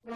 It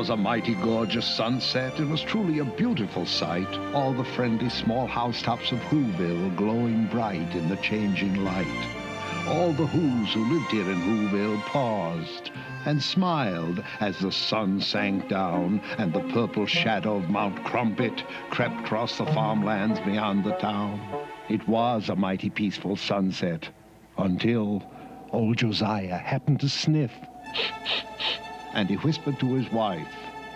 was a mighty gorgeous sunset. It was truly a beautiful sight. All the friendly small housetops of Whoville glowing bright in the changing light. All the Whos who lived here in Whoville paused and smiled as the sun sank down and the purple shadow of Mount Crumpet crept across the farmlands beyond the town. It was a mighty peaceful sunset until old Josiah happened to sniff. And he whispered to his wife,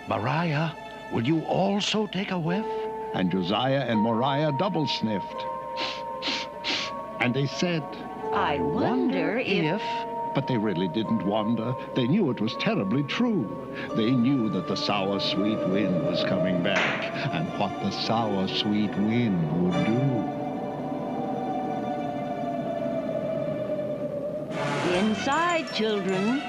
Mariah, will you also take a whiff? And Josiah and Mariah double sniffed. And they said, I wonder if... But they really didn't wonder. They knew it was terribly true. They knew that the sour, sweet wind was coming back, and what the sour, sweet wind would do. Inside, children.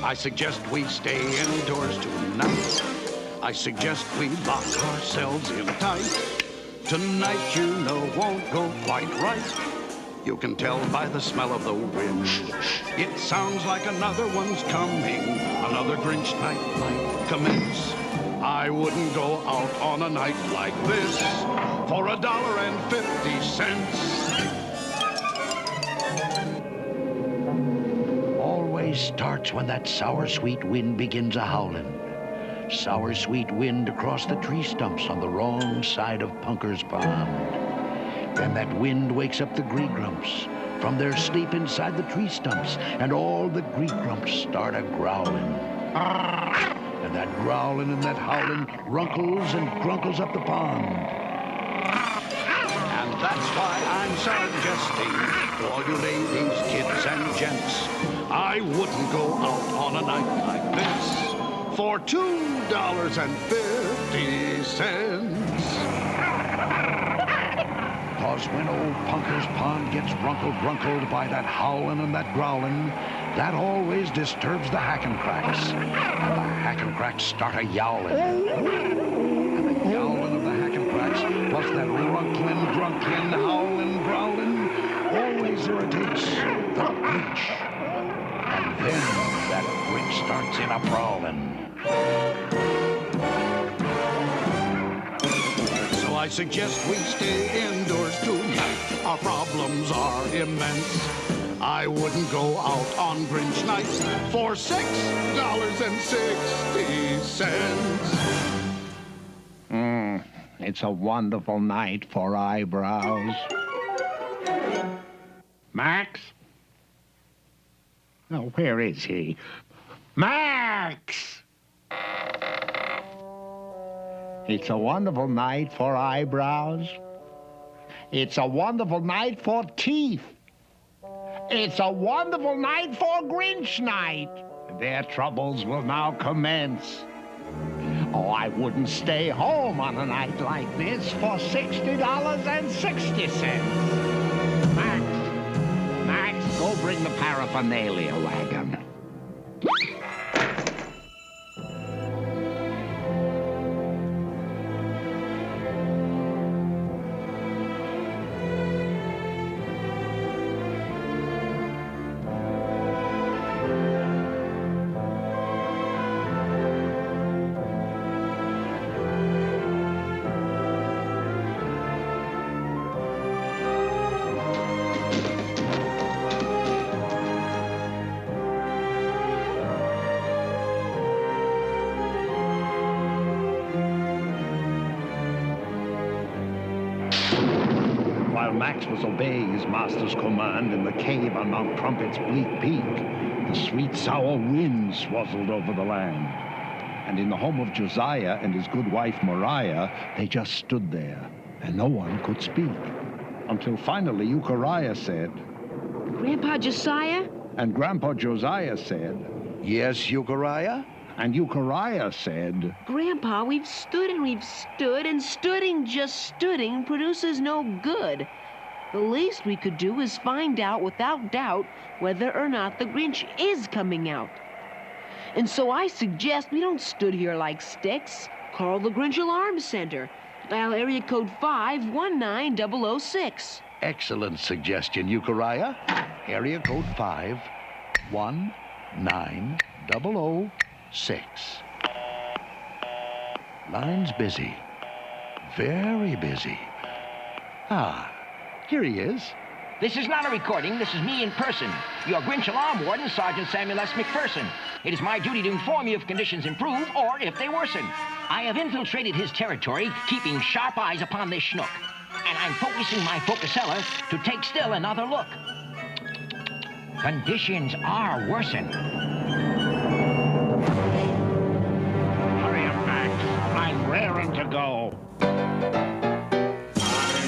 I suggest we stay indoors tonight. I suggest we lock ourselves in tight. Tonight, you know, won't go quite right. You can tell by the smell of the wind. It sounds like another one's coming. Another Grinch night might commence. I wouldn't go out on a night like this for $1.50. Starts when that sour, sweet wind begins a-howlin'. Sour, sweet wind across the tree stumps on the wrong side of Punker's Pond. Then that wind wakes up the Gree-Grumps from their sleep inside the tree stumps, and all the Gree-Grumps start a-growlin'. And that growlin' and that howlin' runkles and grunkles up the pond. And that's why I'm suggesting to all you ladies, kids, and gents, I wouldn't go out on a night like this for $2.50. 'Cause when old Punker's Pond gets runkled by that howlin' and that growlin', that always disturbs the Hackencracks. And the Hackencracks start a-yowlin'. And the yowlin' of the Hackencracks, plus that runklin', drunklin', howlin', growlin', always irritates the Grinch. And then that Grinch starts in a-brawlin'. So I suggest we stay indoors tonight. Our problems are immense. I wouldn't go out on Grinch nights for $6.60. It's a wonderful night for eyebrows. Max? Oh, where is he? Max! It's a wonderful night for eyebrows. It's a wonderful night for teeth. It's a wonderful night for Grinch night. Their troubles will now commence. Oh, I wouldn't stay home on a night like this for $60.60. Max, go bring the paraphernalia wagon. While Max was obeying his master's command in the cave on Mount Trumpet's bleak peak, the sweet, sour wind swazzled over the land. And in the home of Josiah and his good wife, Mariah, they just stood there, and no one could speak. Until finally, Euchariah said... Grandpa Josiah? And Grandpa Josiah said... Yes, Euchariah? And Euchariah said... Grandpa, we've stood and we've stood, and stooding just stooding produces no good. The least we could do is find out without doubt whether or not the Grinch is coming out. And so I suggest we don't stood here like sticks. Call the Grinch Alarm Center. Dial area code 519006. Excellent suggestion, Euchariah. Area code 519006. Line's busy. Very busy. Ah, here he is. This is not a recording. This is me in person. Your Grinch Alarm Warden, Sergeant Samuel S. McPherson. It is my duty to inform you if conditions improve or if they worsen. I have infiltrated his territory, keeping sharp eyes upon this schnook. And I'm focusing my focusella to take still another look. Conditions are worsen. Hurry up, Max. I'm raring to go. I'm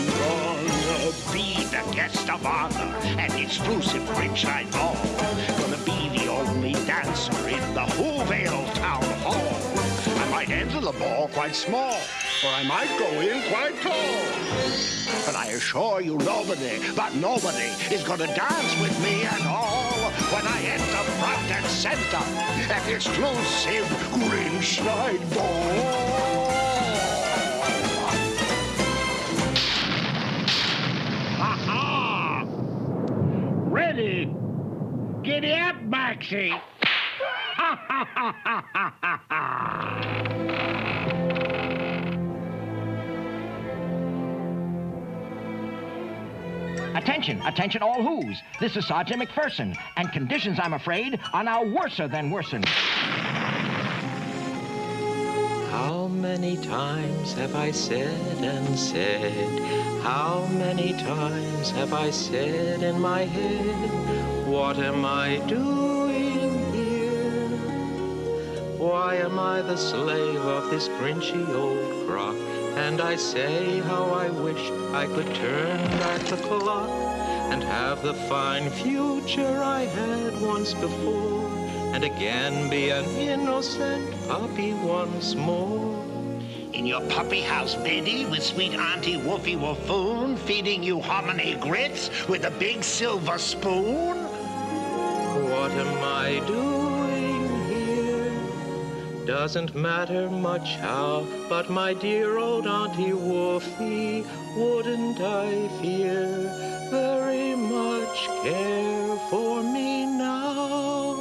gonna be the guest of honor, an exclusive Grinch night ball. Gonna be the only dancer in the Whoville Town Hall. I might enter the ball quite small, or I might go in quite tall. But I assure you nobody, but nobody, is gonna dance with me at all when I enter front and center at the exclusive Grinch night ball. Ha-ha! Ready? Giddy up, Maxie! Attention, attention all who's. This is Sergeant McPherson, and conditions, I'm afraid, are now worser than worsen. How many times have I said and said? How many times have I said in my head, what am I doing here? Why am I the slave of this grinchy old crock? And I say how I wish I could turn back the clock and have the fine future I had once before, and again be an innocent puppy once more. In your puppy house, Betty, with sweet Auntie Woofy Woofoon, feeding you hominy grits with a big silver spoon? What am I doing here? Doesn't matter much how, but my dear old Auntie Woofy, wouldn't I fear very much care for me now?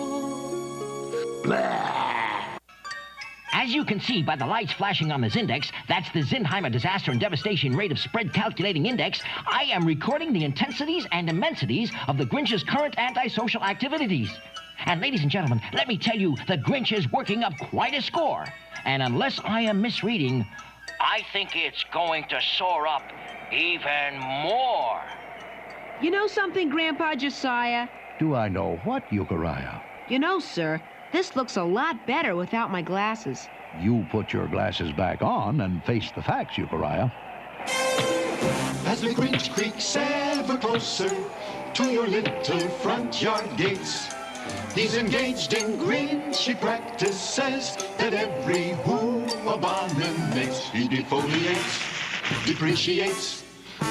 Blah. As you can see by the lights flashing on the Zindex, that's the Zinheimer Disaster and Devastation Rate of Spread Calculating Index, I am recording the intensities and immensities of the Grinch's current antisocial activities. And ladies and gentlemen, let me tell you, the Grinch is working up quite a score. And unless I am misreading, I think it's going to soar up even more. You know something, Grandpa Josiah? Do I know what, Euchariah? You know, sir, this looks a lot better without my glasses. You put your glasses back on and face the facts, Euchariah. As the Grinch creaks ever closer to your little front yard gates, he's engaged in Grinchy practices that every who abominates. He defoliates, depreciates,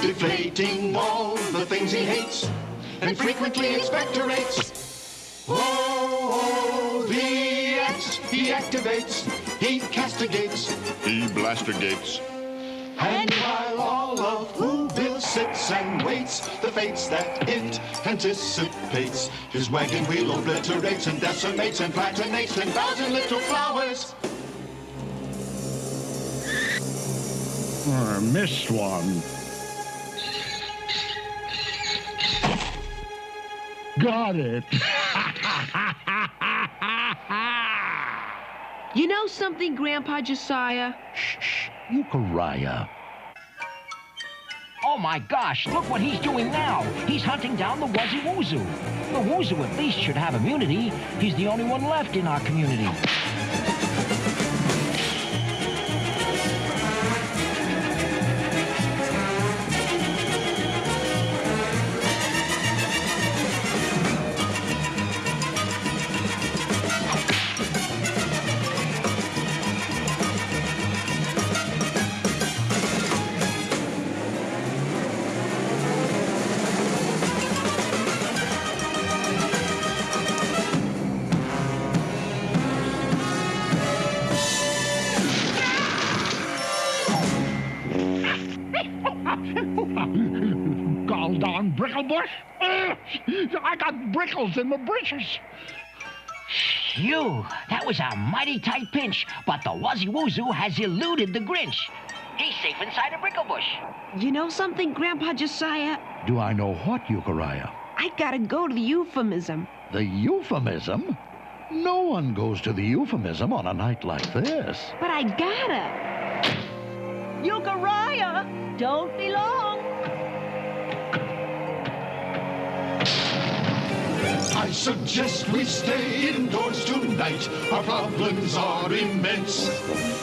deflating all the things he hates, and frequently expectorates. Oh, the X he activates, he castigates, he blastergates. And while all of Whoville sits and waits the fates that it anticipates, his wagon wheel obliterates and decimates and platinates 10,000 little flowers. Missed one. Got it. You know something, Grandpa Josiah? Shh, Euchariah. Oh my gosh, look what he's doing now. He's hunting down the Wuzzy Woozoo. The Woozoo at least should have immunity. He's the only one left in our community. Gall darn Bricklebush. I got brickles in the britches. Phew, that was a mighty tight pinch, but the Wuzzy Woozoo has eluded the Grinch. He's safe inside a Bricklebush. You know something, Grandpa Josiah? Do I know what, Euchariah? I gotta go to the euphemism. The euphemism? No one goes to the euphemism on a night like this. But I gotta. Euchariah, don't be long. I suggest we stay indoors tonight. Our problems are immense.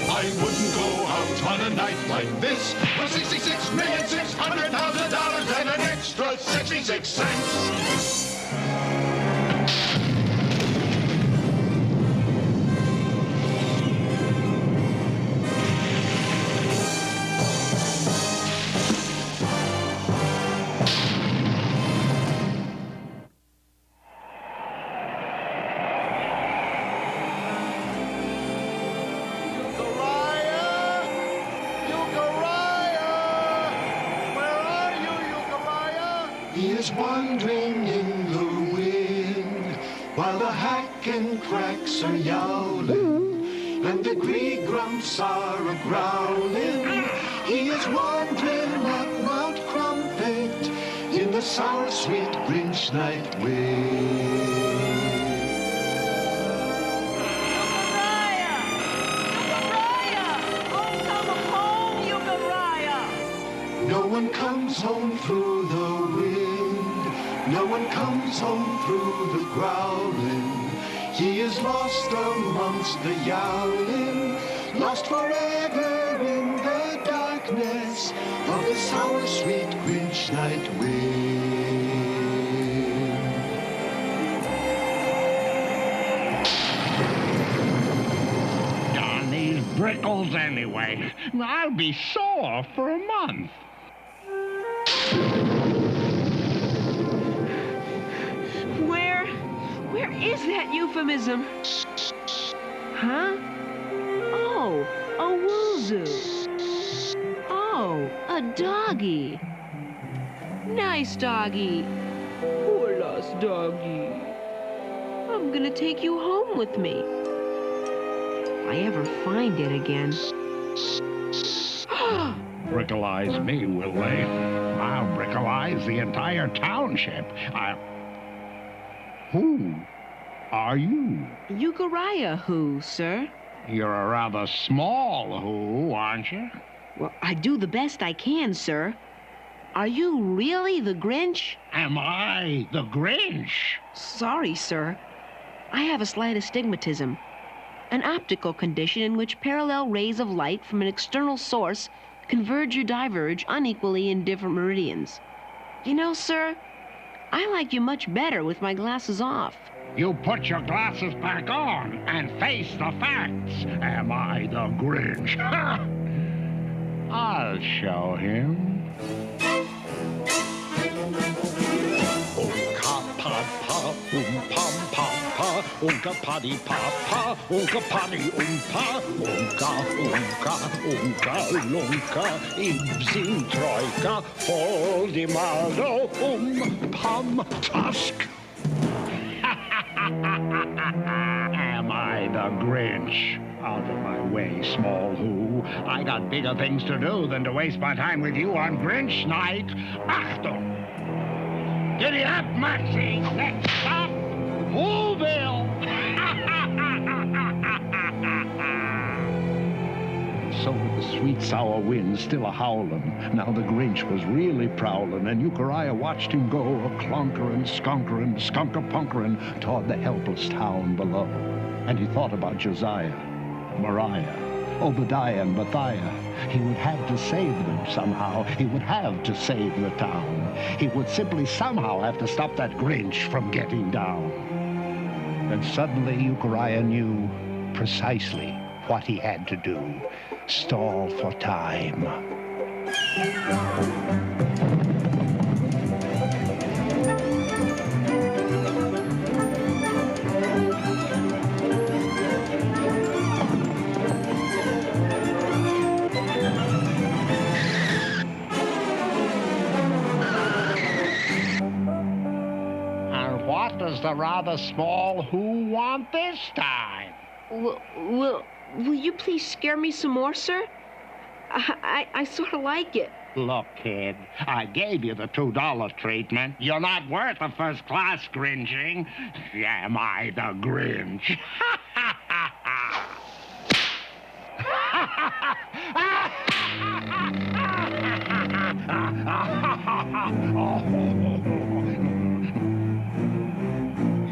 I wouldn't go out on a night like this for $66,600,000 and an extra 66 cents. He is wandering in the wind while the hack and cracks are yowling and the gree grumps are a-growling. He is wandering up Mount Crumpet in the sour, sweet Grinch night wind. No one comes home through the wind. No one comes home through the growling. He is lost amongst the yowling, lost forever in the darkness of the sour, sweet Grinch night wind. Darn these brickles anyway. I'll be sore for a month. Where is that euphemism? Huh? Oh, a woozoo. Oh, a doggy. Nice doggy. Poor lost doggy. I'm gonna take you home with me. If I ever find it again. Brickleize me, will they? I'll brickleize the entire township. Who are you? Euchariah who, sir? You're a rather small who, aren't you? Well, I do the best I can, sir. Are you really the Grinch? Am I the Grinch? Sorry, sir. I have a slight astigmatism. an optical condition in which parallel rays of light from an external source converge or diverge unequally in different meridians. You know, sir, I like you much better with my glasses off. You put your glasses back on and face the facts. Am I the Grinch? I'll show him. Pom pom pa, unka paddy papa, unka paddy umpa, unka lunka, ibzin troika, foldimado pom tusk. Am I the Grinch? Out of my way, small who. I got bigger things to do than to waste my time with you on Grinch night. Achtung! Giddy up, Maxie! Next stop, Whoville! So with the sweet, sour wind still a-howlin', now the Grinch was really prowlin', and Euchariah watched him go a-clunkerin', skunkerin', skunk-a-punkerin' toward the helpless town below. And he thought about Josiah, Mariah, Obadiah, and Mathiah. He would have to save them somehow. He would have to save the town. He would simply somehow have to stop that Grinch from getting down. And suddenly Euchariah knew precisely what he had to do. Stall for time. And what does the rather small who want this time? Will you please scare me some more, sir? I sort of like it. Look, kid, I gave you the $2 treatment. You're not worth a first-class Grinching. Am I the Grinch?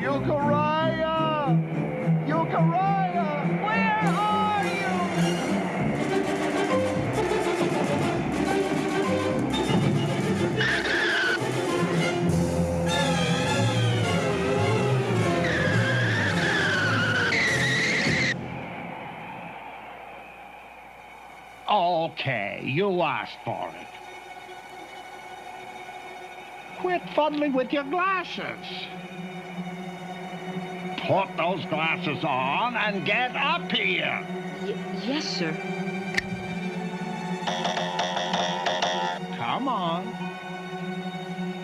Euchariah! Euchariah! Where are you? Okay, you asked for it. Quit fuddling with your glasses. Put those glasses on and get up here. Yes, sir. Come on.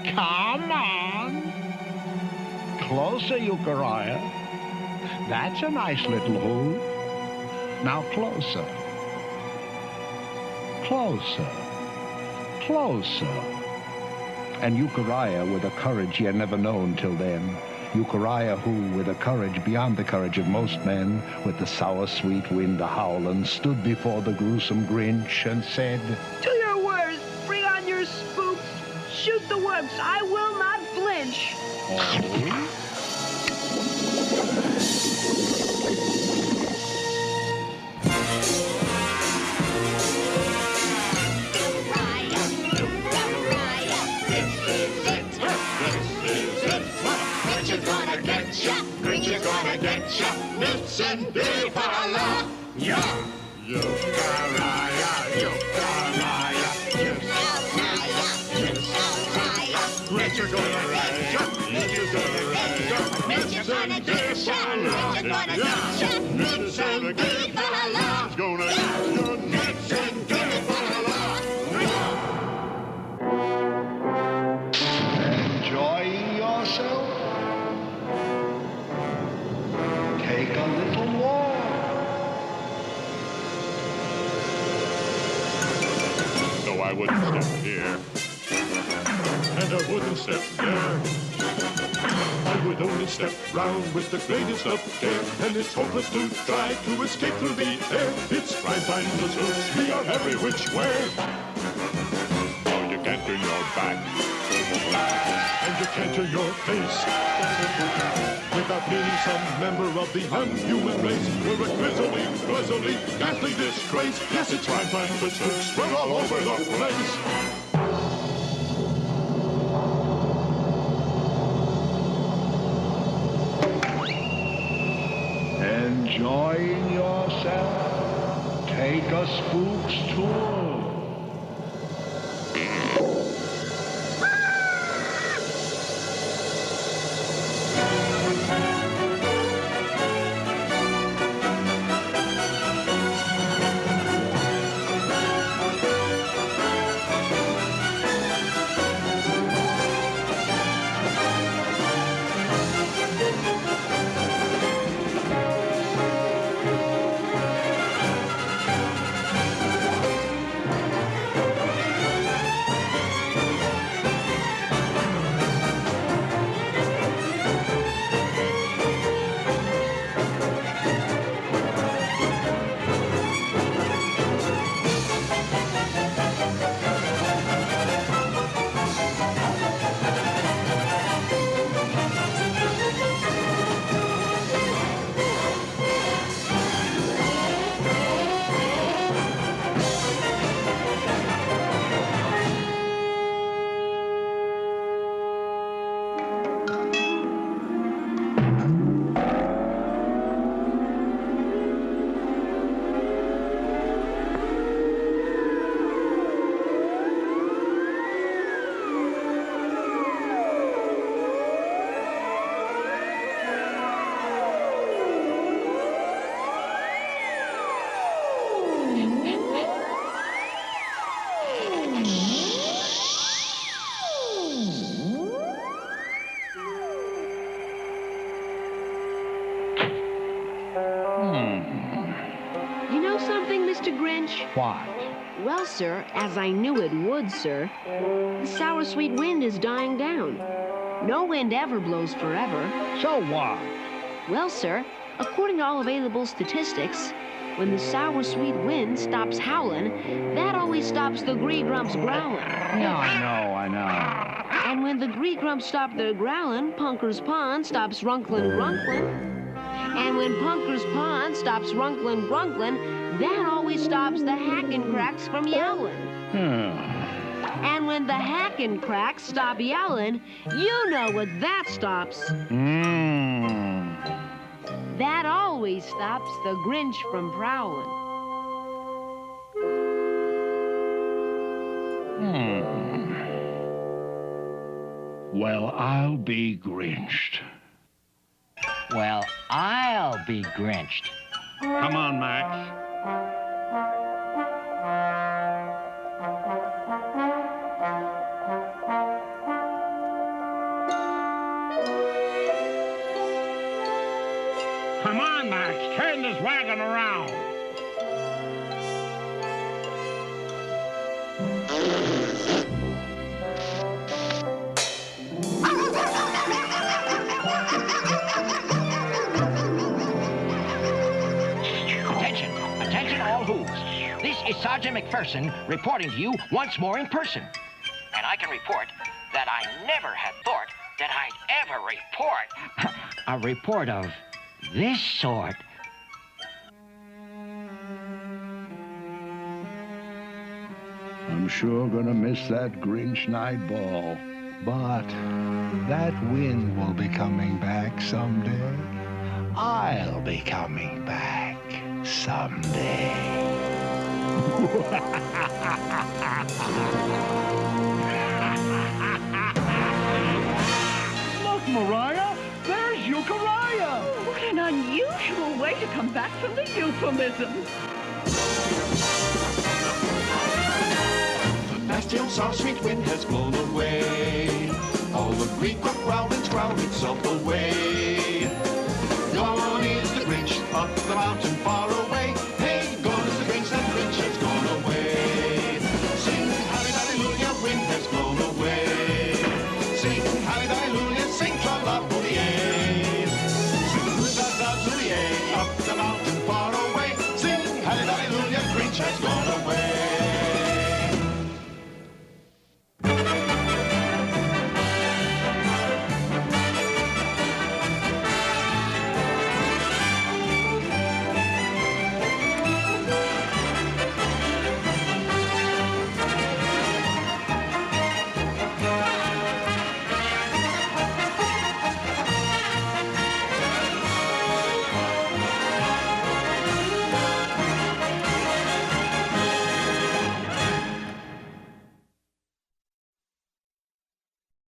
Come on. Closer, Euchariah. That's a nice little who. Now closer. Closer. Closer. And Euchariah, with a courage he had never known till then, Euchariah, who, with a courage beyond the courage of most men, with the sour, sweet wind a-howlin', stood before the gruesome Grinch and said, To your words, bring on your spooks, shoot the works, I will not flinch. Oh? Nits and beer for a laugh. Yeah. Euchariah, Euchariah, Euchariah. Rich are gonna rise up. Rich are gonna rise up. Rich are gonna get shot. Rich are gonna get shot. Nits and beer for a laugh. Gonna nits and beer for a laugh. Enjoying yourself? Take a little walk. No, I wouldn't step here. And I wouldn't step there. I would only step round with the greatest of care. And it's hopeless to try to escape through the air. It's prime time, the suits, we are every which way. Oh, you can't turn your back. And you can't turn your face without meeting some member of the unhuman race. We're a grisly, ghastly disgrace. Yes, it's crime time for spooks. We're all over the place. Enjoying yourself? Take a spook's tour. What? Well, sir, as I knew it would, sir, the sour sweet wind is dying down. No wind ever blows forever. So what? Well, sir, according to all available statistics, when the sour sweet wind stops howling, that always stops the Gree-Grumps growling. Yeah, I know. And when the Gree-Grumps stop their growling, Punker's Pond stops runklin' grunklin'. And when Punker's Pond stops runklin' grunklin', that always stops the Hackencracks from yelling. And when the Hackencracks stop yelling, you know what that stops. That always stops the Grinch from prowling. Well, I'll be Grinched. Well, I'll be Grinched. Come on, Max. Come on, Max, turn this wagon around. Attention all Who's. This is Sergeant McPherson reporting to you once more in person. And I can report that I never had thought that I'd ever report a report of this sort. I'm sure gonna miss that Grinch night ball. But that wind will be coming back someday. I'll be coming back someday. Look, Mariah, there's Euchariah. What an unusual way to come back from the euphemism. The nasty old sour sweet wind has blown away. All the Gree-Grump growling's growled itself away. Gone is the Grinch up the mountain far away. Hey, gone is the Grinch, that Grinch has gone away. Sing hallelujah, wind has blown away. Sing hallelujah, sing tra-la-booty-ay. Sing hoo-da-da-zooty-ay, up the mountain far away. Sing hallelujah, Grinch has gone away.